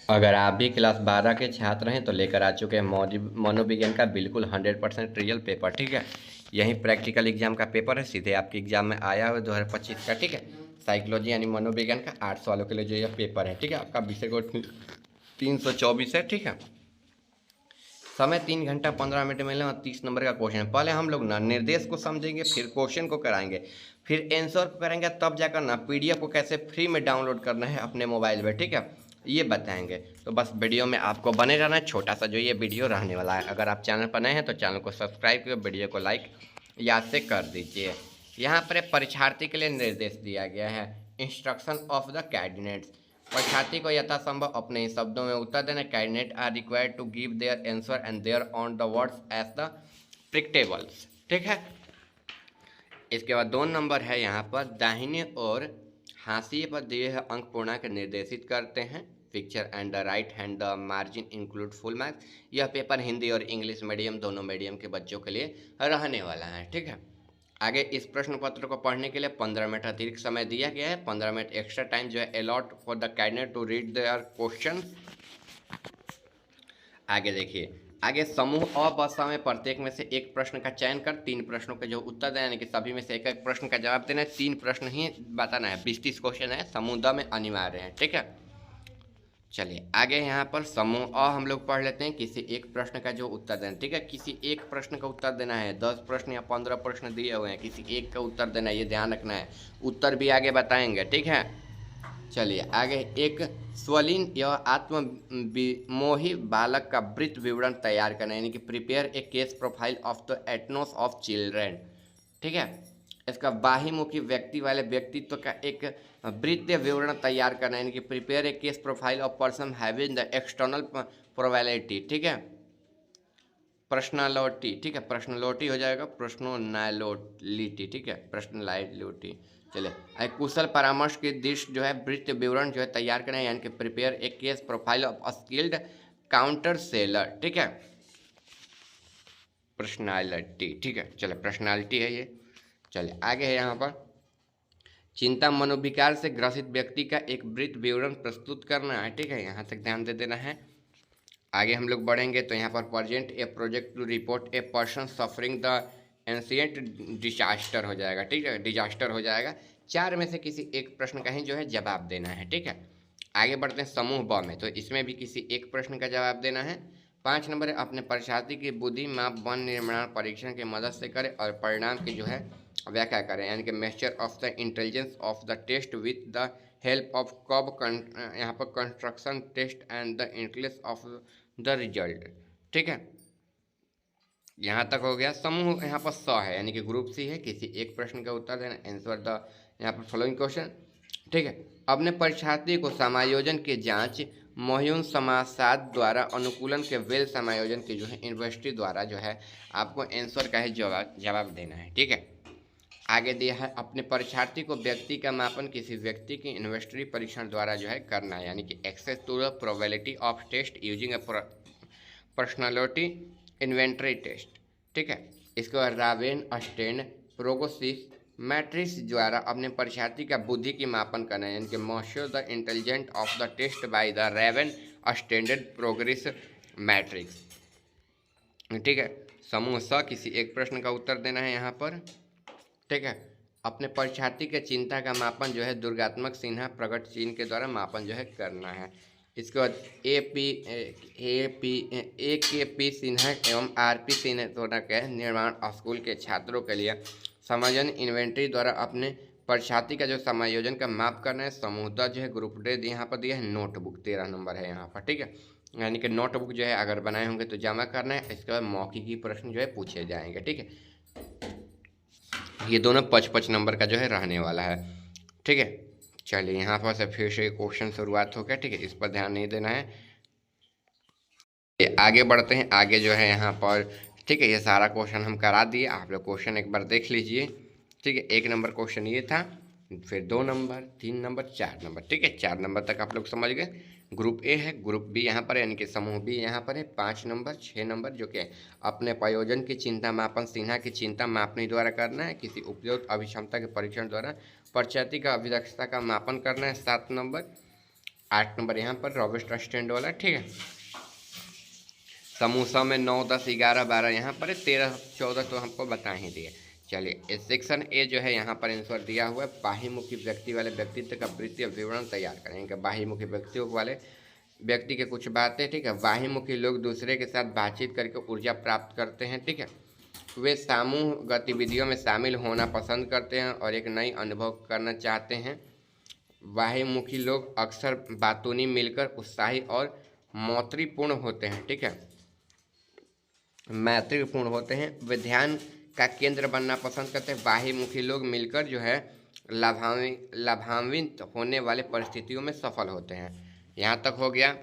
अगर आप भी क्लास 12 के छात्र हैं तो लेकर आ चुके हैं मनोविज्ञान का बिल्कुल 100% रियल पेपर। ठीक है, यही प्रैक्टिकल एग्जाम का पेपर है, सीधे आपके एग्जाम में आया हुआ 2025 का। ठीक है, साइकोलॉजी यानी मनोविज्ञान का आर्ट्स वालों के लिए जो यह पेपर है। ठीक है, आपका विषय को 324 है। ठीक है, समय 3 घंटा 15 मिनट मिले और 30 नंबर का क्वेश्चन है। पहले हम लोग ना निर्देश को समझेंगे, फिर क्वेश्चन को कराएंगे, फिर आंसर को करेंगे, तब जाकर ना पीडीएफ को कैसे फ्री में डाउनलोड करना है अपने मोबाइल में। ठीक है, ये बताएंगे। तो बस वीडियो में आपको बने रहना है, छोटा सा जो ये वीडियो रहने वाला है। अगर आप चैनल पर नए हैं तो चैनल को सब्सक्राइब करिए, वीडियो को लाइक याद से कर दीजिए। यहाँ पर परीक्षार्थी के लिए निर्देश दिया गया है, इंस्ट्रक्शन ऑफ द कैंडिडेट्स। परीक्षार्थी को यथासंभव अपने ही शब्दों में उत्तर देना। Candidate are required to give their answer and their on the words as the predictables. ठीक है, इसके बाद 2 नंबर है यहाँ पर, दाहिने और हाशिए पर दिए हुए अंक पूर्णांक निर्देशित करते हैं। Picture and the right hand the margin include full marks. यह पेपर हिंदी और इंग्लिश मीडियम दोनों मीडियम के बच्चों के लिए रहने वाला है। ठीक है, आगे इस प्रश्न पत्र को पढ़ने के लिए 15 मिनट अतिरिक्त समय दिया गया है। 15 मिनट एक्स्ट्रा टाइम जो है allot for the candidate to read their question. आगे देखिए, आगे समूह अ ब में प्रत्येक में से एक प्रश्न का चयन कर 3 प्रश्नों के जो उत्तर देना, यानी कि सभी में से एक एक प्रश्न का जवाब देना है। 3 प्रश्न ही बताना है, 20-30 क्वेश्चन है, समूह द में अनिवार्य है। ठीक है, चलिए आगे यहाँ पर समूह अ हम लोग पढ़ लेते हैं। किसी एक प्रश्न का जो उत्तर देना। ठीक है, किसी एक प्रश्न का उत्तर देना है। 10 प्रश्न या 15 प्रश्न दिए हुए हैं, किसी एक का उत्तर देना है, ये ध्यान रखना है। उत्तर भी आगे बताएंगे। ठीक है, चलिए आगे, एक स्वलीन या आत्मविमोही बालक का वृत्त विवरण तैयार करना, यानी कि prepare a case profile of the ethnos of children. ठीक है, इसका बाह्यमुखी व्यक्ति वाले व्यक्तित्व का एक वृत्तीय विवरण तैयार करना, यानी कि prepare a case profile of person having the external probability. ठीक है, पर्सनालिटी। ठीक है, पर्सनालिटी हो जाएगा पर्सनैलिटी। ठीक है, पर्सनैलिटी। चलिए, एक कुशल परामर्श की दृष्टि जो है वृत्त विवरण जो है तैयार करें, यानी कि prepare a case profile of skilled counter seller. ठीक है, पर्सनालिटी। ठीक है, चलिए पर्सनालिटी है ये। चलिए आगे है यहाँ पर, चिंता मनोविकार से ग्रसित व्यक्ति का एक वृत्त विवरण प्रस्तुत करना है। ठीक है, यहाँ तक ध्यान दे देना है। आगे हम लोग बढ़ेंगे तो यहाँ पर present a project to report a person suffering the ancient disaster हो जाएगा। ठीक है, डिजास्टर हो जाएगा। 4 में से किसी एक प्रश्न का ही जो है जवाब देना है। ठीक है, आगे बढ़ते हैं समूह ब में, तो इसमें भी किसी एक प्रश्न का जवाब देना है। 5 नंबर है, अपने परीक्षार्थी की बुद्धि माप वन निर्माण परीक्षण की मदद से करें और परिणाम की जो है व्याख्या करें, यानी कि measure of the intelligence of the test with the help of कब यहाँ पर कंस्ट्रक्शन टेस्ट एंड द इंक्लेस ऑफ द रिजल्ट। ठीक है, यहाँ तक हो गया। समूह यहाँ पर स है, यानी कि ग्रुप सी है, किसी एक प्रश्न का उत्तर देना, आंसर द यहाँ पर फॉलोइंग क्वेश्चन। ठीक है, अपने परीक्षार्थी को समायोजन की जांच मोहयून समासाद द्वारा अनुकूलन के वेल समायोजन की जो है यूनिवर्सिटी द्वारा जो है आपको आंसर का ही जवाब देना है। ठीक है, आगे दिया है, अपने परीक्षार्थी को व्यक्ति का मापन किसी व्यक्ति की यूनिवर्सिटी परीक्षण द्वारा जो है करना है, यानी कि access to the probability of test using a personality inventory test. ठीक है, इसके बाद रावेन अस्टेन प्रोगोसिस मैट्रिक्स द्वारा अपने परीक्षार्थी का बुद्धि की मापन करना है, यानी कि measure the intelligent of the test by the Raven standard progress matrices. ठीक है, समूह स किसी एक प्रश्न का उत्तर देना है यहाँ पर। ठीक है, अपने परीक्षार्थी के चिंता का मापन जो है दुर्गात्मक सिन्हा प्रकट चिन्ह के द्वारा मापन जो है करना है। इसके बाद ए के पी सिन्हा एवं आर पी सिन्हा द्वारा के निर्माण स्कूल के छात्रों के लिए समायोजन इन्वेंट्री द्वारा अपने परीक्षार्थी का जो समायोजन का माप करना है। समूहता जो है ग्रुप डे यहाँ पर दिया है नोटबुक, 13 नंबर है यहाँ पर। ठीक है, यानी कि नोटबुक जो है अगर बनाए होंगे तो जमा करना है। इसके बाद मौखिकी प्रश्न जो है पूछे जाएंगे। ठीक है, ये दोनों 5-5 नंबर का जो है रहने वाला है। ठीक है, चलिए यहाँ पर से फिर से क्वेश्चन शुरुआत हो गया। ठीक है, इस पर ध्यान नहीं देना है। आगे बढ़ते हैं, आगे जो है यहाँ पर। ठीक है, ये सारा क्वेश्चन हम करा दिए, आप लोग क्वेश्चन एक बार देख लीजिए। ठीक है, 1 नंबर क्वेश्चन ये था, फिर 2 नंबर 3 नंबर 4 नंबर। ठीक है, 4 नंबर तक आप लोग समझ गए। ग्रुप ए है, ग्रुप बी यहाँ पर, यानी कि समूह बी यहाँ पर है 5 नंबर 6 नंबर, जो कि अपने प्रयोजन की चिंता मापन सिन्हा की चिंता मापने द्वारा करना है। किसी उपयुक्त अभिक्षमता के परीक्षण द्वारा परीक्षार्थी का अभिदक्षता का मापन करना है 7 नंबर। 8 नंबर यहाँ पर रॉबर्ट स्टैंड वाला, ठीक है। समूसा में 9, 10, 11, 12 यहाँ पर 13, 14 तो हमको बता ही दिए। चलिए सेक्शन ए जो है यहाँ पर आंसर दिया हुआ है, बाह्यमुखी व्यक्ति वाले व्यक्तित्व का वृत्तीय विवरण तैयार करेंगे। बाह्यमुखी व्यक्तियों वाले व्यक्ति के कुछ बातें, ठीक है। बाह्यमुखी लोग दूसरे के साथ बातचीत करके ऊर्जा प्राप्त करते हैं, ठीक है। वे समूह गतिविधियों में शामिल होना पसंद करते हैं और एक नई अनुभव करना चाहते हैं। बाह्यमुखी लोग अक्सर बातूनी मिलकर उत्साही और मैत्रीपूर्ण होते हैं, ठीक है। मैत्रीपूर्ण होते हैं। वे ध्यान का केंद्र बनना पसंद करते हैं। बाह्यमुखी लोग मिलकर जो है लाभान्वित होने वाले परिस्थितियों में सफल होते हैं। यहाँ तक हो गया।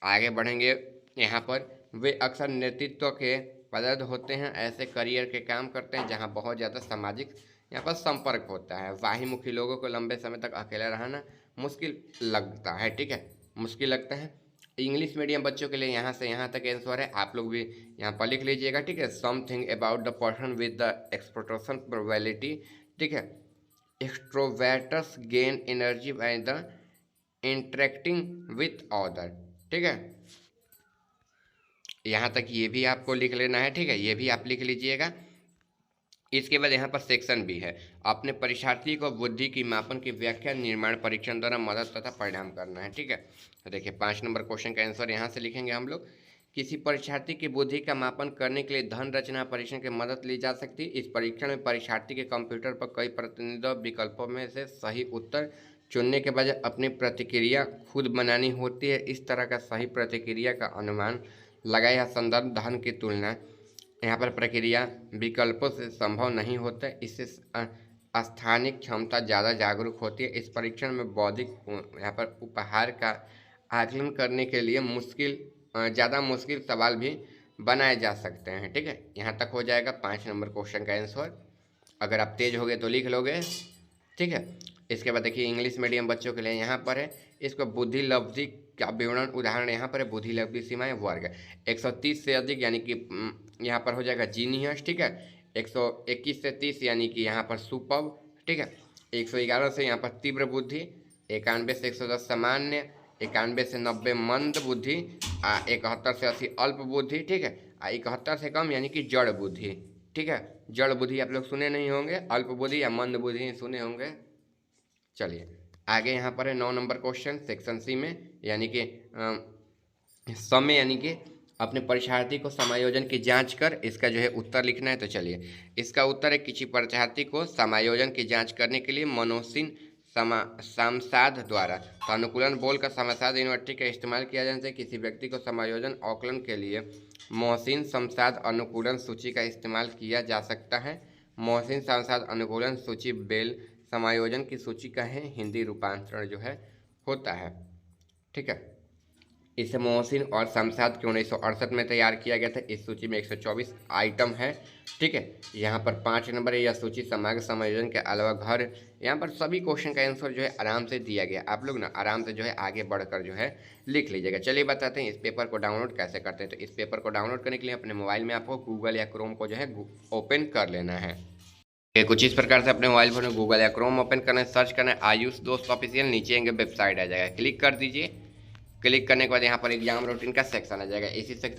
आगे बढ़ेंगे। यहाँ पर वे अक्सर नेतृत्व के पद होते हैं, ऐसे करियर के काम करते हैं जहाँ बहुत ज़्यादा सामाजिक यहाँ पर संपर्क होता है। बाह्यमुखी लोगों को लंबे समय तक अकेला रहना मुश्किल लगता है, ठीक है, मुश्किल लगता है। इंग्लिश मीडियम बच्चों के लिए यहाँ से यहाँ तक आंसर है, आप लोग भी यहाँ पर लिख लीजिएगा, ठीक है। Something about the person with the expression probability, ठीक है। Extroverts gain energy by the interacting with other, ठीक है। यहाँ तक ये भी आपको लिख लेना है, ठीक है, ये भी आप लिख लीजिएगा। इसके बाद यहाँ पर सेक्शन भी है, अपने परीक्षार्थी को बुद्धि की मापन की व्याख्या निर्माण परीक्षण द्वारा मदद तथा परिणाम करना है, ठीक है। तो देखिए 5 नंबर क्वेश्चन का आंसर यहाँ से लिखेंगे हम लोग। किसी परीक्षार्थी की बुद्धि का मापन करने के लिए धन रचना परीक्षण की मदद ली जा सकती है। इस परीक्षण में परीक्षार्थी के कंप्यूटर पर कई प्रतिनिधित्व विकल्पों में से सही उत्तर चुनने के बजाय अपनी प्रतिक्रिया खुद बनानी होती है। इस तरह का सही प्रतिक्रिया का अनुमान लगाया संदर्भ धन की तुलना यहाँ पर प्रक्रिया विकल्पों से संभव नहीं होता। इससे स्थानिक क्षमता ज़्यादा जागरूक होती है। इस परीक्षण में बौद्धिक यहाँ पर उपहार का आकलन करने के लिए ज़्यादा मुश्किल सवाल भी बनाए जा सकते हैं, ठीक है। यहाँ तक हो जाएगा 5 नंबर क्वेश्चन का आंसर। अगर आप तेज हो गए तो लिख लोगे, ठीक है। इसके बाद देखिए इंग्लिश मीडियम बच्चों के लिए यहाँ पर है, इसको बुद्धि लब्धि का विवरण उदाहरण यहाँ पर है। बुद्धि लब्धि सीमाएं वर्ग 130 से अधिक यानी कि यहाँ पर हो जाएगा जीनियस, ठीक है। 121 से 30 यानी कि यहाँ पर सुपर, ठीक है। 111 से यहाँ पर तीव्र बुद्धि, 91 से 110 सामान्य, 91 से 90 मंद बुद्धि, 71 से 80 अल्प बुद्धि, ठीक है। 71 से कम यानी कि जड़ बुद्धि, ठीक है। जड़ बुद्धि आप लोग सुने नहीं होंगे, अल्प बुद्धि या मंद बुद्धि सुने होंगे। चलिए आगे यहाँ पर है 9 नंबर क्वेश्चन सेक्शन सी में, यानी कि समय यानी कि अपने परीक्षार्थी को समायोजन की जांच कर इसका जो है उत्तर लिखना है। तो चलिए इसका उत्तर है, किसी परीक्षार्थी को समायोजन की जांच करने के लिए मनोसिन सामसाध द्वारा अनुकूलन बोल का समासाध यूनिवर्सिटी का इस्तेमाल किया जाना चाहिए। किसी व्यक्ति को समायोजन आकलन के लिए मोहसिन समसाध अनुकूलन सूची का इस्तेमाल किया जा सकता है। मोहसिन समसाध अनुकूलन सूची बेल समायोजन की सूची का है हिंदी रूपांतरण जो है होता है, ठीक है। इसे मोहसिन और समसाध के 1968 में तैयार किया गया था। इस सूची में 124 आइटम है, ठीक है। यहाँ पर 5 नंबर है। यह सूची समग्र समायोजन के अलावा घर यहाँ पर सभी क्वेश्चन का आंसर जो है आराम से दिया गया। आप लोग ना आराम से जो है आगे बढ़कर जो है लिख लीजिएगा। चलिए बताते हैं इस पेपर को डाउनलोड कैसे करते हैं। तो इस पेपर को डाउनलोड करने के लिए अपने मोबाइल में आपको गूगल या क्रोम को जो है ओपन कर लेना है। कुछ इस प्रकार से अपने मोबाइल फोन में गूगल या क्रोम ओपन करना है, सर्च करना है आयुष दोस्त ऑफिशियल, नीचे आएंगे वेबसाइट आ जाएगा, क्लिक कर दीजिए। क्लिक करने के बाद यहाँ पर एग्जाम रूटीन का सेक्शन आ जाएगा। इसी सेक्शन